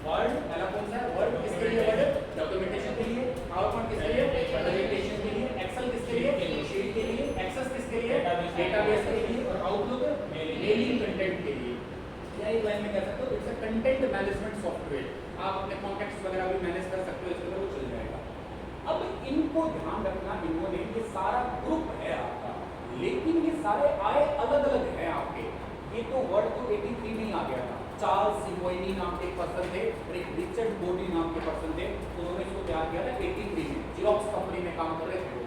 Word पहला कौन सा है? वर्ड किसके लिए? वर्ड डॉक्यूमेंटेशन के लिए। पावर पॉइंट किसके लिए? प्रेजेंटेशन के लिए। एक्सेल किसके लिए? शीट के लिए। एक्सेस किसके लिए? डेटाबेस के लिए। और आउटलुक मेलिंग कंटेंट के लिए। या एक लाइन में कह सकते हो it's a content management software. आप अपने कॉन्टैक्ट्स वगैरह भी मैनेज कर सकते हो, इसके अंदर वो चल जाएगा। अब इनको ध्यान रखना, इन्होंने ये सारा ग्रुप है आपका, लेकिन ये सारे आए अलग अलग हैं आपके। ये तो वर्ड तो 83 में ही आ गया था। चार्ल्स सिमोइनी नाम के एक पर्सन थे और एक रिचर्ड बोडी नाम के पर्सन थे, उन्होंने इसको तैयार किया था 83 में। जिरोक्स कंपनी में काम कर रहे थे वो।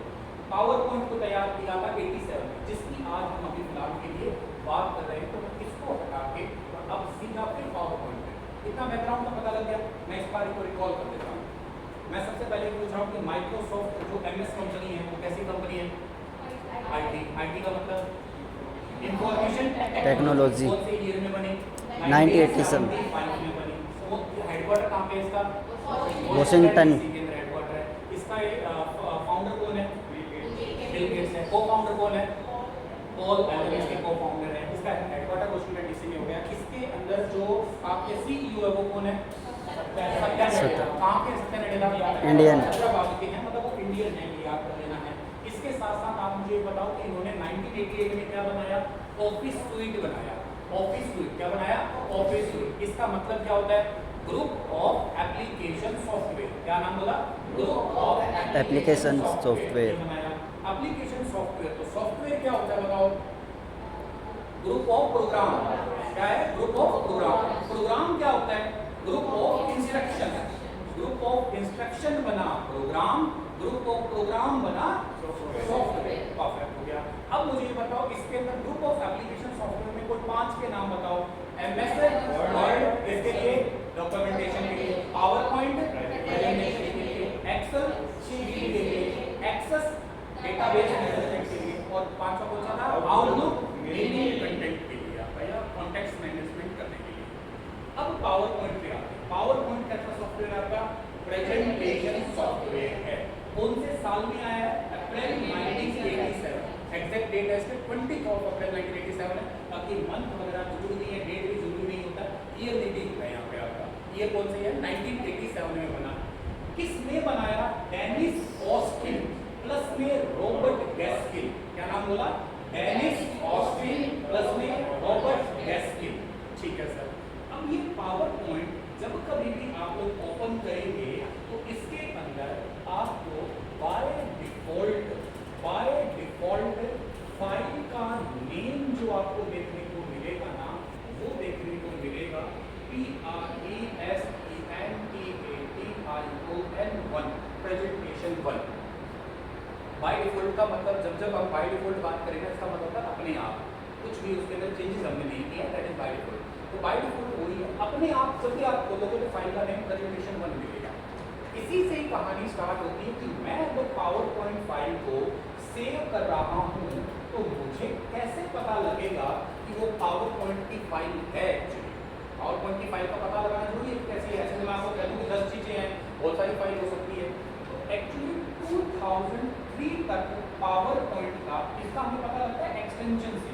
पावर पॉइंट को तैयार किया था 87 में, जिसकी आज हम अभी फिलहाल के लिए बात कर रहे हैं। तो इसको हटा के अब सीधा फिर पावर पॉइंट है। इतना बैकग्राउंड तो पता लग गया। मैं इस बार को रिकॉल कर देता हूँ। मैं सबसे पहले पूछ रहा हूँ कि माइक्रोसॉफ्ट जो एमएस कंपनी है वो कैसी कंपनी है? आईटी। आईटी का मतलब इंफॉर्मेशन टेक्नोलॉजी। कौन से ईयर में बनी? 1987 में बनी। वो हेडक्वार्टर कहाँ पे इसका? वॉशिंगटन। केंद्र हेडक्वार्टर है इसका। फाउंडर कौन है? बिल गेट्स है। को फाउंडर कौन है? पॉल एलन इसके को फाउंडर है। इसका हेडक्वार्टर वॉशिंगटन डीसी में हो गया। इसके अंदर जो आपके सीईओ है वो कौन है? इंडियन। मतलब वो इंडियन है, याद कर लेना है। इसके साथ साथ आप मुझे बताओ कि इन्होंने 1988 में क्या बनाया? ऑफिस स्यूट बनाया। ऑफिस स्यूट क्या बनाया? Office suite. इसका मतलब क्या होता है? Group of application software. क्या नाम बोला? ग्रुप ऑफ एप्लीकेशन सॉफ्टवेयर बनाया। Application software. तो सॉफ्टवेयर क्या होता है बताओ? Group of program. क्या है? Group of program. प्रोग्राम क्या होता है? Group of instruction. Group of instruction बना प्रोग्राम, ग्रुप ऑफ प्रोग्राम बना सॉफ्टवेयर। परफेक्ट हो गया। अब मुझे ये बताओ इसके अंदर ग्रुप ऑफ एप्लीकेशन सॉफ्टवेयर में कोई 5 के नाम बताओ। एमएस वर्ड इसके लिए डॉक्यूमेंटेशन के लिए, पावर पॉइंट प्रेजेंटेशन के लिए, एक्सेल शीट के लिए, एक्सेस डेटाबेस मैनेजमेंट के लिए, और 5वां कौन सा था? आउटलुक मेलिंग कंटेंट के लिए, या कॉन्टेक्स्ट मैनेजमेंट करने के लिए। अब पावर पॉइंट पे आते हैं। पावर पॉइंट कैसा सॉफ्टवेयर है आपका? प्रेजेंटेशन सॉफ्टवेयर है। कौन से साल में आया है? अप्रैल 1987। एग्जैक्ट डेट है इसके 20 अप्रैल 1987 है। बाकी मंथ वगैरह जरूरी नहीं है, डेट भी जरूरी नहीं होता, ईयर रीडिंग है यहाँ पे आपका। ईयर कौन सी है? 1987 में बना। किसने बनाया? डेनिस ऑस्टिन प्लस में रॉबर्ट गैस्किल। क्या नाम बोला? डेनिस ऑस्टिन प्लस में रॉबर्ट गैस्किल। ठीक है सर। अब ये पावर पॉइंट जब कभी भी आप लोग ओपन करेंगे तो इसके अंदर आपको बाय डिफॉल्ट फाइल का नेम जो आपको देखने को मिलेगा ना, वो देखने को मिलेगा PRESENTATION1 प्रेजेंटेशन 1। बाय डिफॉल्ट का मतलब जब हम बाय डिफॉल्ट बात करेंगे इसका मतलब है अपने आप, कुछ भी उसके अंदर चेंजेस हमने नहीं किया, दैट इज बाय डिफॉल्ट। तो बाय डिफॉल्ट वही है अपने आप। जब भी आप खोलोगे तो फाइल का नेम प्रेजेंटेशन 1 मिलेगा। इसी से ही कहानी स्टार्ट होती है कि मैं अगर पावर पॉइंट फाइल को सेव कर रहा हूँ तो मुझे कैसे पता लगेगा कि वो पावर पॉइंट की फाइल है। एक्चुअली पावर पॉइंट की फाइल का पता लगाना जरूरी है कैसे है। ऐसे मैं आपको कह दूँ कि 10 चीजें हैं, बहुत सारी फाइल हो सकती है। तो एक्चुअली 2003 तक पावर पॉइंट का इसका हमें पता लगता है एक्सटेंशन से।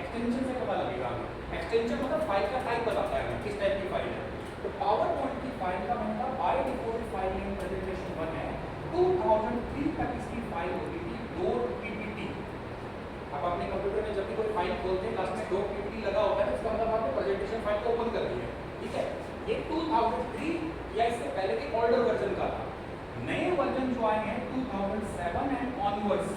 एक्सटेंशन से पता लगेगा हमें। एक्सटेंशन मतलब फाइल का टाइप बताता है किस टाइप की फाइल है। तो पावर पॉइंट की फाइल का मतलब by default file name presentation 1 है। 2003 तक इसकी फाइल होती थी डॉट पीपीटी। आप अपने कंप्यूटर में जब भी कोई फाइल खोलते हैं लास्ट में डॉट पीपीटी लगा होता है, इसका मतलब आपने प्रेजेंटेशन फाइल को ओपन कर दिया। ठीक है, ये 2003 या इससे पहले के ओल्डर वर्जन का था। नए वर्जन जो आए हैं 2007 एंड ऑनवर्ड्स।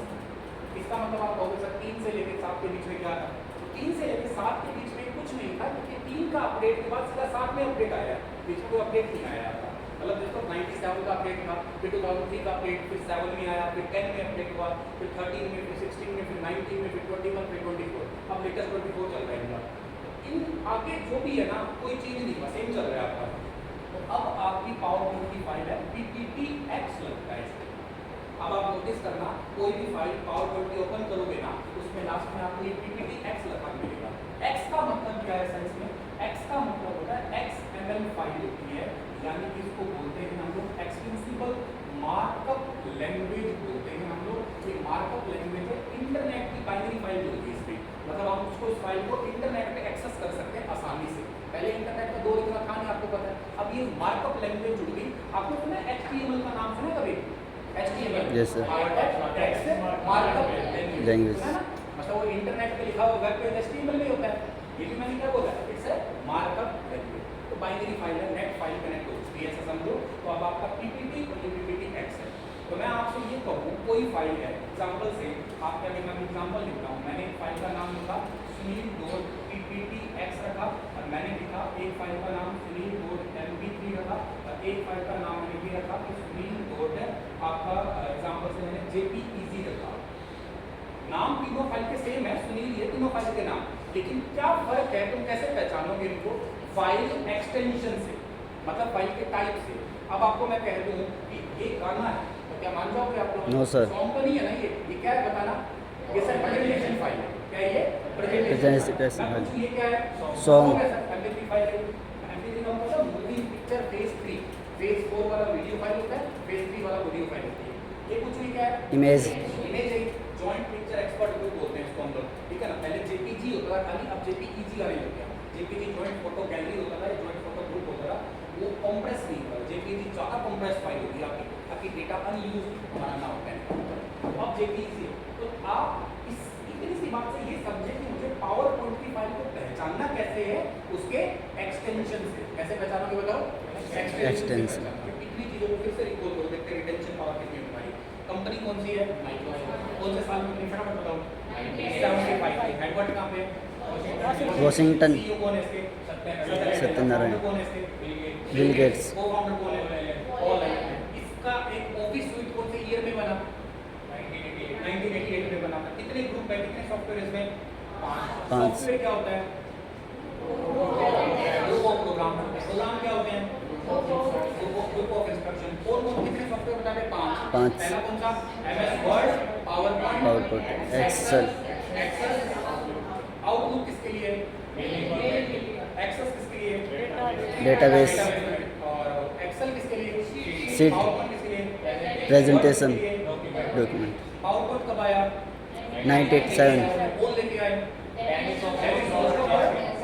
इसका मतलब आप कहोगे सर 3 से लेकर 7 के बीच में क्या था? 3 से लेकर 7 के बीच में कुछ नहीं था, क्योंकि 3 का अपडेट के बाद सीधा 7 में अपडेट आया। बीच में कोई अपडेट नहीं आया था। मतलब देखो 97 का अपडेट था, फिर 2003 का अपडेट, फिर 7 में आया, फिर 10 में अपडेट हुआ, फिर 13 में, फिर 16 में, फिर 19 में, फिर 21, फिर 24। अब लेटेस्ट 24 चल रहा है इनका। इन आगे जो भी है ना कोई चीज नहीं, बस सेम चल रहा है आपका। तो अब आपकी पावर पॉइंट की फाइल है PPTX लगता है इसमें। अब आप नोटिस करना कोई भी फाइल पावर पॉइंट की ओपन करोगे ना उसमें लास्ट में आपको ये PPTX लिखा मिलेगा। X का मतलब क्या है सर इसमें? X का मतलब होता है XML फाइल होती है, यानी कि इसको बोलते हैं हम लोग एक्सटेंसिबल मार्कअप लैंग्वेज बोलते हैं हम लोग। ये मार्कअप लैंग्वेज है इंटरनेट की बाइनरी फाइल होती है इसमें। मतलब आप उसको इस फाइल को इंटरनेट पे एक्सेस कर सकते हैं आसानी से। पहले इंटरनेट का दौर इतना था नहीं, आपको पता है। अब ये मार्कअप लैंग्वेज जुड़ गई। आपने सुना HTML का नाम सुना कभी? HTML Yes, sir. Text markup Language. है ना, मतलब वो इंटरनेट पे लिखा हुआ वेब पेज HTML में होता है। ये भी मैंने क्या बोला, इट्स अ मार्कअप लैंग्वेज। तो बाइनरी फाइल है, नेट फाइल कनेक्ट होती है, ऐसा समझो। तो अब आपका PPT और ये PPT X है। तो मैं आपसे ये कहूँ, कोई फाइल है, एग्जाम्पल से आप क्या लिखा, मैं एग्जाम्पल लिखता हूँ। मैंने एक फाइल का नाम लिखा sunil.pptx रखा, और मैंने लिखा एक फाइल का नाम sunil.mp3 रखा, और एक फाइल का नाम मैंने ये रखा कि sunil. आपका एग्जाम्पल से मैंने jpeg रखा। नाम तीनों फाइल के सेम है, सुनील ये तीनों फाइल के नाम, लेकिन क्या फर्क है, तुम कैसे पहचानोगे इनको? फाइल एक्सटेंशन से, मतलब फाइल के टाइप से। अब आपको मैं कह दूं कि ये गाना है, तो क्या मान जाओगे आप लोग? No, sir. सॉन्ग तो नहीं है ना, ये क्या है बताना? ये सर प्रेजेंटेशन फाइल है। क्या है ये? Presentation मैं file. पूछूं ये क्या है? Song. है सर, MP3 फाइल है। MP3 का मतलब मूवी पिक्चर फेज 3, फेज 4 वाला वीडियो फाइल होता है, फेज 3 वाला वीडियो फाइल होती है। ये पूछूं ये क्या है? Image. इमेज है, जॉइंट पिक्चर एक्सपर्ट को बोलते हैं इसको हम लोग, ठीक है ना। पहले जेपीजी होता था खाली, अब जेपीईजी आने लग गया। जेपीजी जॉइंट फोटो गैलरी होता था, जॉइंट फोटो ग्रुप होता था, वो कंप्रेस नहीं होता। जेपीजी ज्यादा कंप्रेस फाइल होती है आपकी, ताकि डेटा अनयूज हमारा ना हो पाए। अब जेपीजी, तो आप इस इतनी सी बात से ये समझे कि मुझे पावर पॉइंट की फाइल को पहचानना कैसे है, उसके एक्सटेंशन से। कैसे पहचानोगे बताओ? Extension. इतनी चीजों को फिर से रिकॉल करो, देखते हैं रिटेंशन पावर कितनी है हमारी। कंपनी कौन सी है? माइक्रोसॉफ्ट। कौन से साल में बनी, फटाफट बताओ? 1975। हेडक्वार्टर कहाँ पे है? Washington. CEO कौन है इसके? सत्यनारायण। कौन है इसके? Bill Gates. को-फाउंडर कौन है? Paul Allen. इसका एक ऑफिस सूट कौन से ईयर में बना? 1988 में बना था। कितने ग्रुप है, कितने सॉफ्टवेयर इसमें? 5। पांच। सॉफ्टवेयर क्या होता है? Group of program. प्रोग्राम क्या होते हैं? Group of instruction. और वो कितने सॉफ्टवेयर बता रहे? 5। पांच। पहला कौन सा? MS Word, PowerPoint, Excel. Excel. Outlook किसके लिए? एक्सेस किसके लिए? Database. और एक्सेल किसके लिए? Sheet. PowerPoint किसके लिए? Presentation. Document. Document. PowerPoint कब आया? 1987. कौन लेके आए?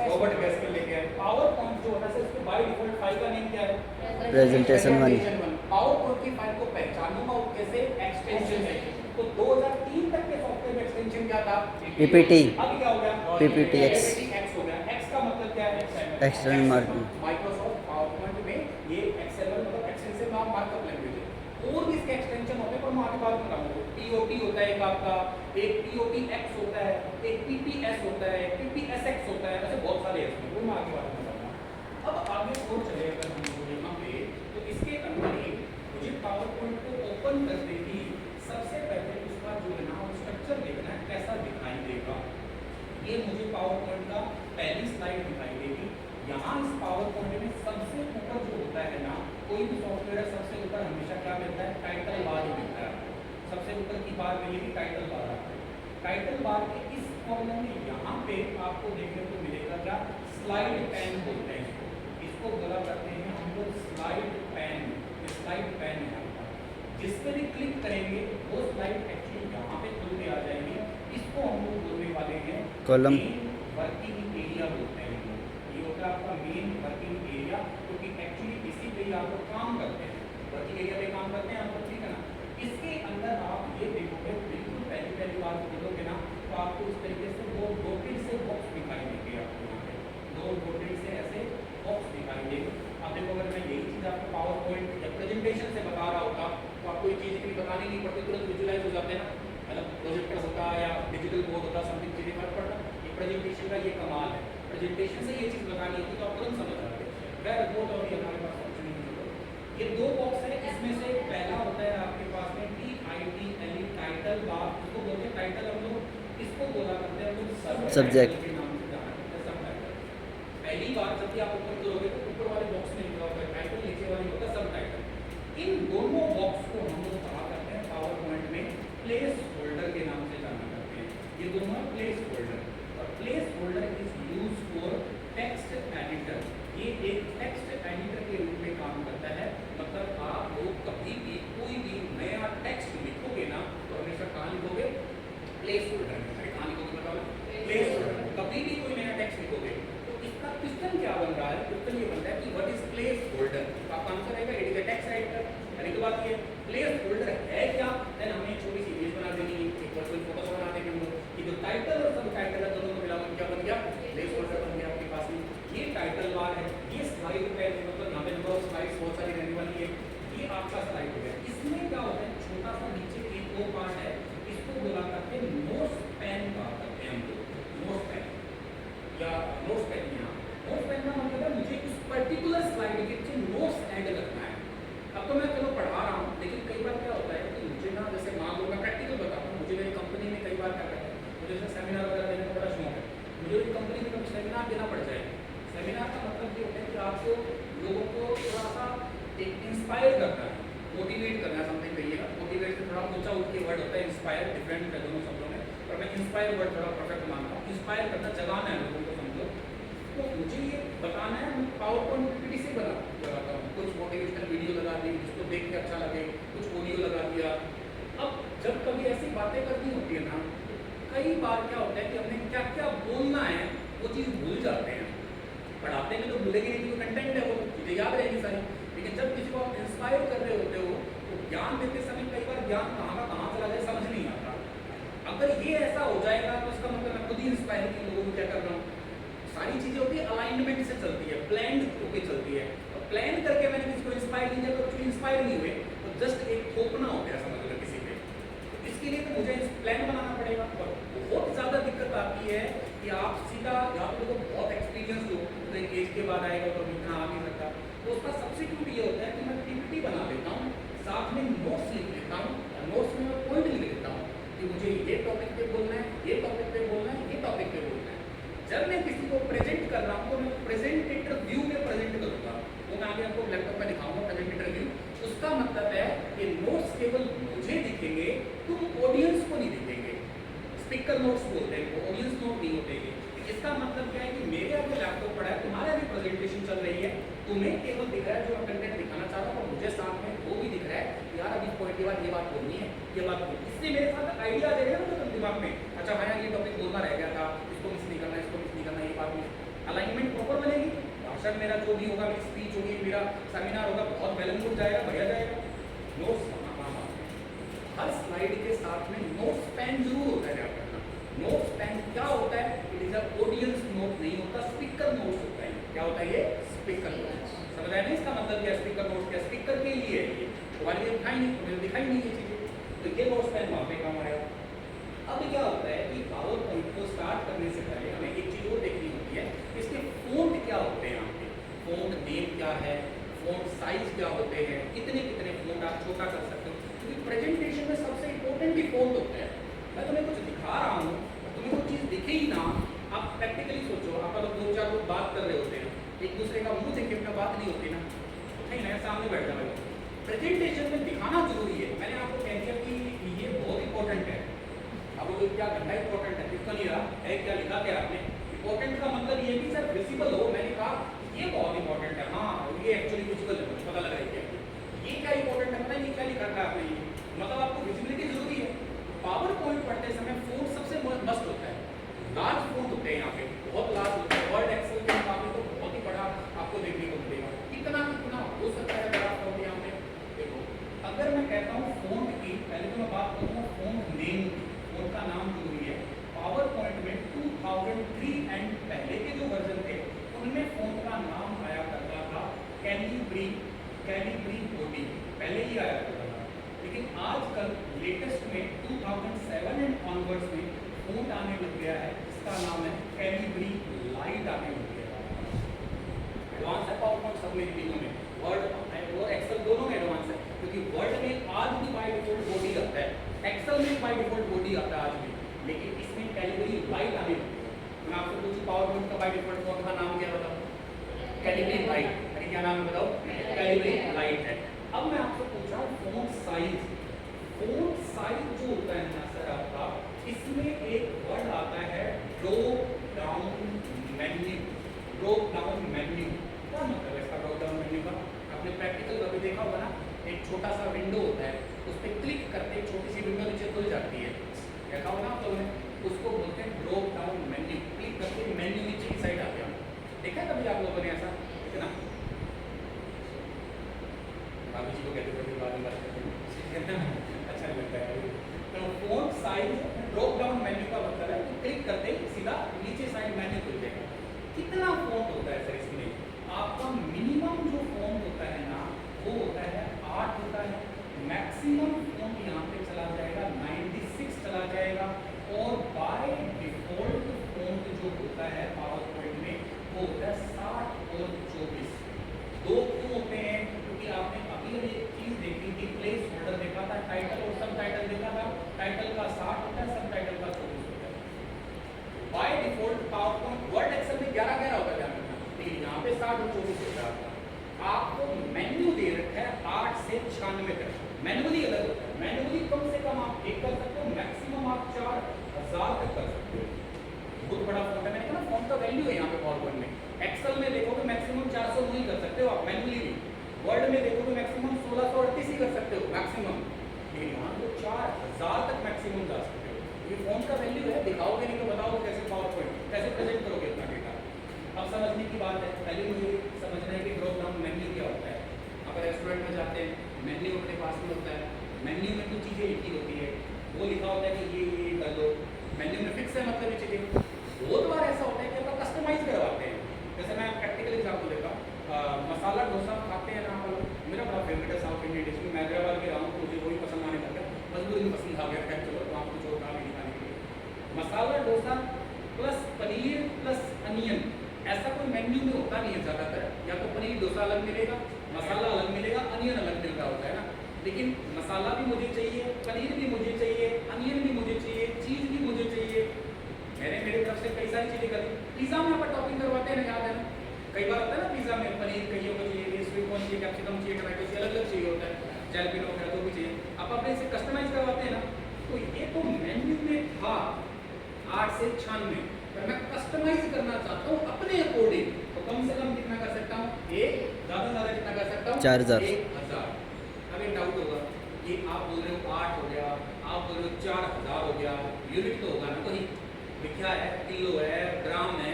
रॉबर्ट गैस्किल लेके आए। PowerPoint जो होता है इसके बाय डिफॉल्ट फाइल का नेम क्या है? Presentation 1. PowerPoint की फाइल को पहचानूंगा कैसे? एक्सटेंशन से। तो 2003 तक के सॉफ्टवेयर में एक्सटेंशन क्या था? PPT. अभी क्या हो गया? PPTX. X हो गया। X का मतलब क्या है? External marking. माइक्रोसॉफ्ट पावरपॉइंट में ये एक्सेल मतलब एक्सटेंसिव मार्कअप लैंग्वेज है। और भी इसके एक्सटेंशन होते हैं, पर मैं आगे बात बताऊंगा। POT होता है एक आपका, एक POTX होता है, एक PPS होता है, PPSX होता है, ऐसे बहुत सारे हैं, वो मैं आगे बात बताऊंगा। अब आगे और चले अगर हम लोग यहाँ पे, तो इसके अंदर ही मुझे पावरपॉइंट को ओपन करते ही सबसे पहले उसका जो है ना स्ट्रक्चर देखना है, कैसा दिखाई देगा। ये मुझे पावरपॉइंट का पहली स्लाइड दिखाई देगी। यहाँ इस पावरपॉइंट में सबसे ऊपर जो होता है ना, कोई भी सॉफ्टवेयर है, सबसे ऊपर हमेशा क्या मिलता है? टाइटल बार ही मिलता है। सबसे ऊपर की बार मिलेगी टाइटल बार। टाइटल बार के इस कॉर्नर में यहाँ पे आपको देखने को मिलेगा क्या? स्लाइड पैन बोलते हैं इसको बोला करते हैं हम लोग स्लाइड पैन। स्लाइड पैन है जिस पे भी क्लिक करेंगे वो स्लाइड एक्चुअली यहाँ पे खुल के आ जाएगी। इसको हम लोग बोलने वाले हैं कॉलम। वर्किंग एरिया बोलते हैं। ये होता है आपका मेन वर्किंग एरिया, क्योंकि एक्चुअली इसी पे ही आप लोग काम करते हैं। वर्किंग एरिया पे काम करते हैं आप लोग, ठीक है ना। इसके अंदर आप ये देखोगे, बिल्कुल पहली बार खोलोगे ना, तो आपको इस तरीके से दो डॉटेड से बॉक्स दिखाई देंगे। आपको यहाँ पे दो डॉटेड से ऐसे बॉक्स दिखाई देंगे। आप देखो, अगर मैं यही चीज़ आपको पावर पॉइंट या प्रेजेंटेशन से बता रहा होता तो आपको ये चीज़ भी बतानी नहीं पड़ती, तुरंत विजुलाइज हो जाते हैं ना। मतलब प्रोजेक्टर होता है या डिजिटल बोर्ड होता, समथिंग चीज़ें फर्क पड़ता। ये प्रेजेंटेशन का ये कमाल है, प्रेजेंटेशन से ये चीज़ बतानी होती तो आप तुरंत समझ जाते। वह वो तो अभी हमारे पास ऑप्शन नहीं होता। ये दो बॉक्स है, इसमें से पहला होता है आपके पास में TITLE टाइटल बार, इसको बोलते हैं टाइटल। हम लोग इसको बोला करते हैं सब्जेक्ट के नाम से जाना सब टाइटल। पहली बार जब भी आप ऊपर करोगे तो ऊपर वाले बॉक्स में लिखा होता है टाइटल, नीचे वाले होता है सब टाइटल। इन दोनों बॉक्स को हम लोग कहा करते हैं पावर पॉइंट में प्लेस होल्डर के नाम से जाना करते हैं। ये दोनों प्लेस होल्डर, और place holder is use for text editor. ये एक टेक्स्ट एडिटर के रूप में काम करता है। मतलब आप लोग कभी भी कोई भी नया टेक्स्ट लिखोगे ना, तो हमेशा कहाँ लिखोगे? प्लेस होल्डर में। कहाँ लिखोगे बताओ? Place holder. कब रहा है क्वेश्चन ये बनता है कि व्हाट इज प्लेस होल्डर, तो आपका आंसर रहेगा it is a text writer. यानी कि बात ये प्लेस होल्डर है क्या, देन हमें एक छोटी सी इमेज बना देनी है, एक वर्चुअल फोटो बना देंगे हम लोग कि जो टाइटल और सब टाइटल है दोनों को मिलाकर क्या बन गया, प्लेस होल्डर बन गया आपके पास में। ये टाइटल बार है, ये स्लाइड पे मतलब यहाँ पे नंबर ऑफ स्लाइड्स बहुत सारी रहने वाली है, ये आपका स्लाइड हो गया। इसमें क्या होता है, छोटा सा नीचे एक और पार्ट है, इसको बोला करते हैं नोट्स पेन का करते हैं हम लोग, नोट्स पेन या नोट्स पेन। यहाँ नोट्स पेन का मतलब है मुझे उस पर्टिकुलर स्लाइड के नीचे नोट्स ऐड करना है। अब तो मैं चलो पढ़ा रहा हूँ, लेकिन कई बार क्या होता है कि मुझे ना, जैसे मान लो मैं प्रैक्टिकल बताता हूँ, मुझे मेरी कंपनी में कई बार क्या करता है, मुझे जैसे सेमिनार वगैरह देने का बड़ा शौक है, मुझे मेरी कंपनी में कभी सेमिनार देना पड़ जाए। सेमिनार का मतलब ये होता है कि आपको लोगों को थोड़ा सा एक इंस्पायर करना है, मोटिवेट करना है, समथिंग कहिएगा। मोटिवेट से थोड़ा ऊंचा उठ के वर्ड होता है, इंस्पायर डिफरेंट है दोनों शब्दों में, पर मैं इंस्पायर वर्ड थोड़ा परफेक्ट मानता हूँ। इंस्पायर करना, जगाना है लोगों को, समझो। तो मुझे ये बताना है, मैं पावर पॉइंट पीपीटी से लगाता हूँ, कुछ मोटिवेशनल वीडियो लगा दी जिसको देख के अच्छा लगे, कुछ ऑडियो लगा दिया। अब जब कभी ऐसी बातें करनी होती है ना, कई बार क्या होता है कि हमें क्या क्या बोलना है वो चीज़ भूल जाते हैं। पढ़ाते में तो भूलेंगे नहीं, क्योंकि कंटेंट है वो चीज़ें याद रहेगी सारी, लेकिन जब किसी को आप इंस्पायर कर रहे होते हो तो ज्ञान देते समय कई बार ज्ञान कहाँ का कहाँ चला जाए समझ नहीं आता। अगर ये ऐसा हो जाएगा तो इसका मतलब मैं खुद ही इंस्पायर की लोगों को क्या कर रहा हूँ। सारी चीज़ें होती है अलाइनमेंट से चलती है, प्लान होकर चलती है। और प्लान करके मैंने किसी को इंस्पायर नहीं किया तो कुछ इंस्पायर नहीं हुए, तो जस्ट एक थोपना हो गया समझ लो किसी पे। तो इसके लिए तो मुझे प्लान बनाना पड़ेगा। और बहुत ज़्यादा दिक्कत आती है कि आप सीधा, या तो देखो बहुत एक्सपीरियंस हो तो एक एज के बाद आएगा तो इतना आ नहीं सकता, तो उसका सब्स्टिट्यूट ये होता है कि मैं पीपीटी बना लेता हूँ, साथ में नोट्स लिख लेता हूँ, और नोट्स में मैं पॉइंट लिख लेता हूँ कि मुझे ये टॉपिक पे बोलना है, ये टॉपिक पे बोलना है, ये टॉपिक पे बोलना है। जब मैं किसी को प्रेजेंट कर रहा हूँ तो मैं प्रेजेंटेटर व्यू में प्रेजेंट करूँगा, वो मैं आगे आपको लैपटॉप में दिखाऊंगा प्रेजेंटेटर व्यू। उसका मतलब है कि नोट्स केवल मुझे दिखेंगे, तुम ऑडियंस को नहीं दिखेंगे। स्पीकर नोट्स बोलते हैं, वो ऑडियंस नोट नहीं होते हैं। इसका मतलब क्या है कि मेरे आगे लैपटॉप पड़ा है, तुम्हारे अभी प्रेजेंटेशन चल रही है, तुम्हें केवल दिख रहा है जो मैं कंटेंट दिखाना चाहता हूँ, और मुझे साथ में वो भी दिख रहा है यार अभी पॉइंट के बाद ये बात बोलनी है, ये बात बोलनी है। इससे मेरे साथ आइडिया दे रहे हैं ना दिमाग में, अच्छा हाँ ये टॉपिक बोलना रह गया था, इसको मिस नहीं करना, इसको मिस नहीं करना, ये बात में अलाइनमेंट प्रॉपर बनेगी। भाषण मेरा जो भी होगा, मेरी स्पीच होगी, मेरा सेमिनार होगा, बहुत बैलेंस जाएगा, बढ़िया जाएगा। नोट्स हर स्लाइड के साथ में नोट्स पेन जरूर होता है। याद रखना, नोट्स पेन क्या होता है, it is a audience note नहीं होता, स्पीकर नोट्स होता है। क्या होता है ये, स्पीकर नोट्स। समझ आया नहीं इसका मतलब क्या, स्पीकर नोट्स क्या, स्पीकर के लिए है ये, तुम्हारे लिए दिखाई नहीं, तुम्हें दिखाई नहीं ये चीजें, तो ये नोट्स पेन वहाँ पे काम आएगा। अब क्या होता है कि पावर पॉइंट को स्टार्ट करने से पहले हमें एक चीज और देखनी होती है, इसके फ़ॉन्ट क्या होते हैं। यहाँ पे फ़ॉन्ट नेम क्या है, फ़ॉन्ट साइज क्या होते हैं, कितने कितने फ़ॉन्ट आप छोटा कर सकते हो, क्योंकि प्रेजेंटेशन में सबसे इंपॉर्टेंट भी फ़ॉन्ट होता है। मैं तुम्हें कुछ दिखा रहा हूँ, तुम्हें वो चीज़ दिखे ही ना, आप प्रैक्टिकली सोचो, आप अगर दो चार लोग बात कर रहे होते हैं, एक दूसरे का मुंह देख के अपना बात नहीं होती ना, कहीं ना सामने बैठ जाए। प्रेजेंटेशन में दिखाना जरूरी है। मैंने आपको कह दिया कि ये बहुत इंपॉर्टेंट है। अब वो क्या घंटा इंपॉर्टेंट है, किसका नहीं रहा है, क्या लिखा क्या आपने, इंपॉर्टेंट का मतलब ये भी सर विजिबल हो। मैंने कहा ये बहुत इंपॉर्टेंट है, हाँ ये एक्चुअली विजिबल है, मुझे पता लगा है क्या ये क्या इंपॉर्टेंट है, पता नहीं क्या लिखा था आपने, ये मतलब आपको विजिबिलिटी जरूरी है। पावर पॉइंट पढ़ते समय फ़ॉन्ट सबसे मस्त होता है, लार्ज फ़ॉन्ट होते हैं यहाँ पे, बहुत लार्ज होते हैं। वर्ड एक्सेल के मुकाबले तो बहुत ही बड़ा आपको देखने को मिलेगा। कितना कितना हो सकता है बड़ा फ़ॉन्ट यहाँ पे। देखो अगर मैं कहता हूँ फ़ॉन्ट की, पहले तो मैं बात करूँगा फ़ॉन्ट नेम, फ़ॉन्ट का नाम जरूरी है। पावर पॉइंट में 2003 एंड पहले के जो वर्जन थे उनमें फ़ॉन्ट का नाम आया करता था कैलिब्री, कैलिब्री बॉडी पहले ही आया करता था। लेकिन आजकल लेटेस्ट में 2007 एंड ऑनवर्ड्स में फ़ॉन्ट आने लग गया है, इसका नाम है कैलिब्री लाइट आने लग गया है। एडवांस है पावर पॉइंट सब मेरी तीनों में, वर्ड और एक्सेल दोनों में एडवांस है, क्योंकि वर्ड में आज भी बाय डिफॉल्ट बॉडी आता है, एक्सेल में बाय डिफॉल्ट बॉडी आता है आज भी, लेकिन इसमें कैलिब्री लाइट आने लगी है। मैं आपसे पूछूं पावर पॉइंट का बाय डिफॉल्ट फ़ॉन्ट का नाम क्या बताओ, कैलिब्री लाइट। अरे क्या नाम है बताओ, कैलिब्री लाइट है। अब मैं आपसे पूछ रहा हूँ फ़ॉन्ट साइज। फ़ॉन्ट साइज जो होता है ना सर आपका, इसमें एक वर्ड आता है drop down menu. Drop down menu क्या मतलब है इसका, ड्रॉप डाउन मेन्यू का आपने प्रैक्टिकल कभी देखा होगा ना, एक छोटा सा विंडो होता है, उस पर क्लिक करते एक छोटी सी विंडो नीचे खुल जाती है, देखा होगा आप लोगों ने, उसको बोलते हैं ड्रॉप डाउन मेन्यू। क्लिक करके मेन्यू नीचे की साइड आ गया, देखा कभी आपने हुआ बने ऐसा, ठीक है ना? भाभी जी को कहते थे बाद में बात करते हैं अच्छा नहीं लगता है। तो font size drop down menu का मतलब है कि क्लिक करते ही सीधा नीचे साइड मेन्यू खुल जाएगा। कितना फ़ॉन्ट होता है सर इसमें? आपका मिनिमम जो फ़ॉन्ट होता है ना वो होता है 8 होता है, मैक्सिमम फ़ॉन्ट यहाँ पे चला जाएगा 96 चला जाएगा, और बाय डिफ़ॉल्ट फ़ॉन्ट जो होता है पावर पॉइंट में वो होता है 60 और 24। दो क्यों होते हैं? क्योंकि आपने अभी एक चीज देखी थी, प्लेस होल्डर देखा था, टाइटल और सब टाइटल देखा था। टाइटल का 60 होता है, सब टाइटल का 24 होता है। By default PowerPoint Word Excel में 11 होता है, ध्यान रखना, लेकिन यहाँ पे 60 और 24 होता है। आपको मेन्यू दे रखा है 8 से 96 तक, मैनुअली अलग होता है। मैनुअली कम से कम आप 1 कर सकते हो, मैक्सिमम आप 4000 तक कर सकते हो। बहुत बड़ा फॉन्ट है, मैंने कहा ना फॉन्ट का वैल्यू है यहाँ पे पावर पॉइंट में। एक्सेल में देखोगे मैक्सिमम 400 नहीं कर सकते हो आप मैनुअली भी, वर्ड में देखोगे मैक्सिमम 1638 ही कर सकते हो मैक्सिमम, लेकिन यहाँ तो 4000 तक मैक्सिमम जा सकते हो। ये फॉन्ट का वैल्यू है, दिखाओगे नहीं तो बताओगे कैसे पावर पॉइंट कैसे प्रेजेंट करोगे इतना डेटा। अब समझने की बात है, पहले मुझे समझना है कि ड्रॉप डाउन मेन्यू क्या होता है। अगर रेस्टोरेंट में जाते हैं, मेन्यू अपने पास में होता है, मेन्यू में कुछ चीज़ें लिखी होती है, वो लिखा होता है कि ये कर दो, मेन्यू में फिक्स है मतलब ये चीज़ें। बहुत बार ऐसा होता है कि आप कस्टमाइज करवाते हैं। जैसे मैं प्रैक्टिकल एग्जाम्पल देता हूँ, मसाला डोसा खाते हैं ना आप लोग, मेरा बड़ा फेवरेट है साउथ इंडियन डिश में। मैं हैदराबाद के रहा हूँ तो मुझे वही पसंद आने लगा, मजबूरी में पसंद आ गया, खैर चलो तो आपको जो कहा नहीं खाने के लिए। Masala dosa plus paneer plus onion, ऐसा कोई मेन्यू में होता नहीं है ज़्यादातर। या तो पनीर डोसा अलग मिलेगा, मसाला अलग मिलेगा, अनियन अलग मिल रहा होता है ना। लेकिन मसाला भी मुझे चाहिए, पनीर भी मुझे चाहिए, अनियन भी मुझे चाहिए, चीज़ भी मुझे चाहिए। मैंने मेरे तरफ से कई सारी चीज़ें करी। पिज़्ज़ा में आप टॉपिंग करवाते हैं ना, याद है ना? कई बार होता है ना पिज़्ज़ा में पनीर कईयों को चाहिए, स्वीट कॉर्न चाहिए, कैप्सिकम चाहिए, टमाटो चाहिए, अलग अलग चाहिए होता है, जैलपिनो वगैरह जो भी चाहिए। आप अपने इसे कस्टमाइज करवाते हैं ना, तो ये तो मेन्यू में था 8 से 96, पर मैं कस्टमाइज करना चाहता हूँ अपने अकॉर्डिंग, तो कम से कम कितना कर सकता हूँ? ज़्यादा से ज़्यादा कितना कर सकता हूँ? 4000। 1000। अब एक डाउट होगा, ये आप बोल रहे हो 8 हो गया, आप बोल रहे हो 4000 हो गया, यूनिट तो होगा ना कहीं? क्या है? किलो है, ग्राम है,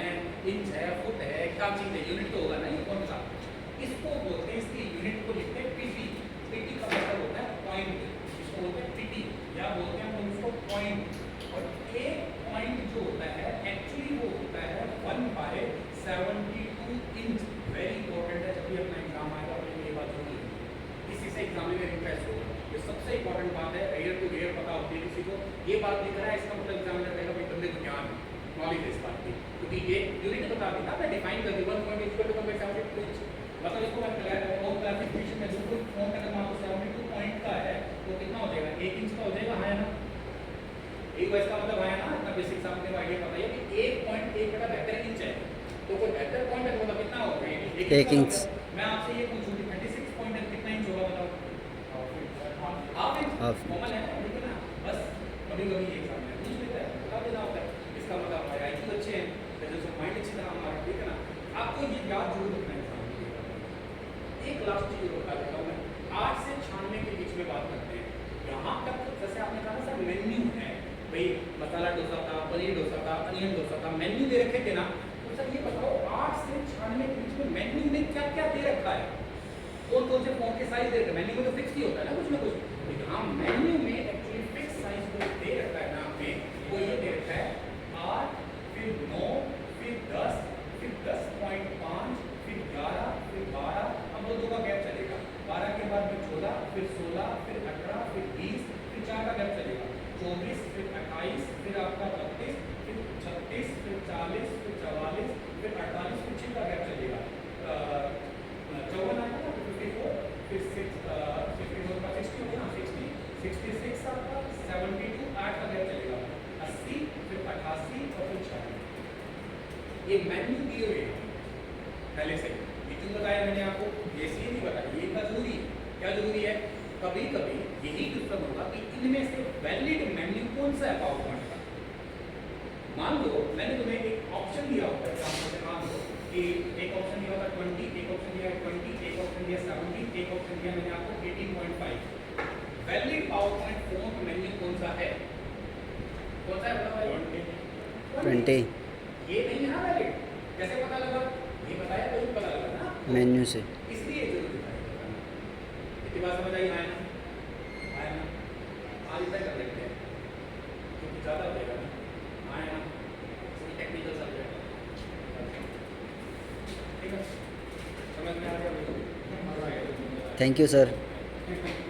इंच है, फुट है, क्या चीज़ है? यूनिट तो होगा ना, ये कौन सा? इसको बोलते हैं, इसकी यूनिट को लिखते हैं पीटी। पीटी का मतलब होता है पॉइंट, इसको बोलते हैं पीटी, या बोलते हैं हम इसको पॉइंट। और एक पॉइंट जो होता है एक्चुअली वो होता है 1/72 इंच। वेरी इंपॉर्टेंट है, जब भी अपना एग्जाम आएगा तो ये बात होगी, इसी से एग्जाम में इंटरेस्ट होगा। ये सबसे इंपॉर्टेंट बात है, रेयर टू रेयर पता होती है किसी को। ये बात लिख रहा है इसका मतलब एग्जामिनर कहेगा भाई बंदे को ज्ञान नॉलेज है इस बात की, क्योंकि ये यूनिट बता दी ना, मैं डिफाइन कर दी 1.72 इंच। मतलब इसको मैं क्लासिफिकेशन में जो फोन अगर मान लो 72 पॉइंट का है तो कितना हो जाएगा? 1 इंच का हो जाएगा, हाँ है ना? एक इसका मतलब है ना, इतना बेसिक सा आपको आइडिया पता है कि 1.1/72 इंच है, तो कोई 72 पॉइंट है तो मतलब कितना हो गया? 1 इंच। मैं आपसे ये पूछूं कि 36 पॉइंट है कितना इंच होगा बताओ? हाफ इंच कॉमन है, लेकिन ना बस कभी कभी ये एग्जाम में पूछ लेता है, बता देना होता है। इसका मतलब हमारे आईक्यू अच्छे हैं, जैसे माइंड अच्छी तरह हमारा, ठीक है ना? आपको ये याद जरूर रखना है एग्जाम में। एक लास्ट चीज बता देता हूँ मैं, 8 से 96 के बीच में बात करते हैं। यहाँ तक जैसे आपने कहा सर मेन्यू है, भाई मसाला डोसा था, पनीर डोसा था, अनियन डोसा था, मेन्यू दे रखे थे ना, तो सर ये बताओ 8 से 96 के बीच में मेन्यू में क्या क्या दे रखा है? कौन कौन से फॉन्ट के साइज दे रखा है? मेन्यू में तो फिक्स ही होता है ना कुछ ना कुछ, लेकिन हाँ मेन्यू में एक्चुअली फिक्स साइज जो दे रखा है ना आपने, वो ये दे रखा है 8, फिर 9, फिर 10, फिर 10.5, फिर 11, फिर 12, अब दो का गैप चलेगा, 12 के बाद फिर 14, फिर 16, फिर 18, फिर 20, फिर 4 का गैप चलेगा, 24, फिर 28, फिर आपका 32, फिर 36, फिर 40, फिर 44, फिर 48, फिर 6 का गैप चलेगा, 54 आएगा ना, 54, फिर 54 का 60 हो गया ना, 60, 66 आपका 72, 8 का गैप चलेगा, 80, फिर 88 और फिर 96। ये मेन्यू दिए हुए हैं पहले से, ये क्यों बताया मैंने आपको? ये इसलिए नहीं बताया, ये इतना जरूरी है। क्या जरूरी है? कभी कभी यही क्वेश्चन होगा कि इनमें से वैलिड मेन्यू कौन सा है पावर पॉइंट का। मान लो मैंने तुम्हें एक ऑप्शन दिया होता है, मान लो कि एक ऑप्शन दिया होता 20, एक ऑप्शन दिया 20, एक ऑप्शन दिया 70, एक ऑप्शन दिया मैंने आपको 18.5। Valid power point font menu कौन सा है? कौन सा है बताओ? 20। ये नहीं है ना वैलिड, कैसे पता लगा? ये बताया तो ही पता लगा ना मेन्यू से इसलिए जरूर दिखाई इतनी बात समझ आई आया ना आज इतना कर लेते हैं क्योंकि ज़्यादा हो जाएगा ना आया ना टेक्निकल सब्जेक्ट ठीक है समझ में आ गया थैंक यू सर बिल्कुल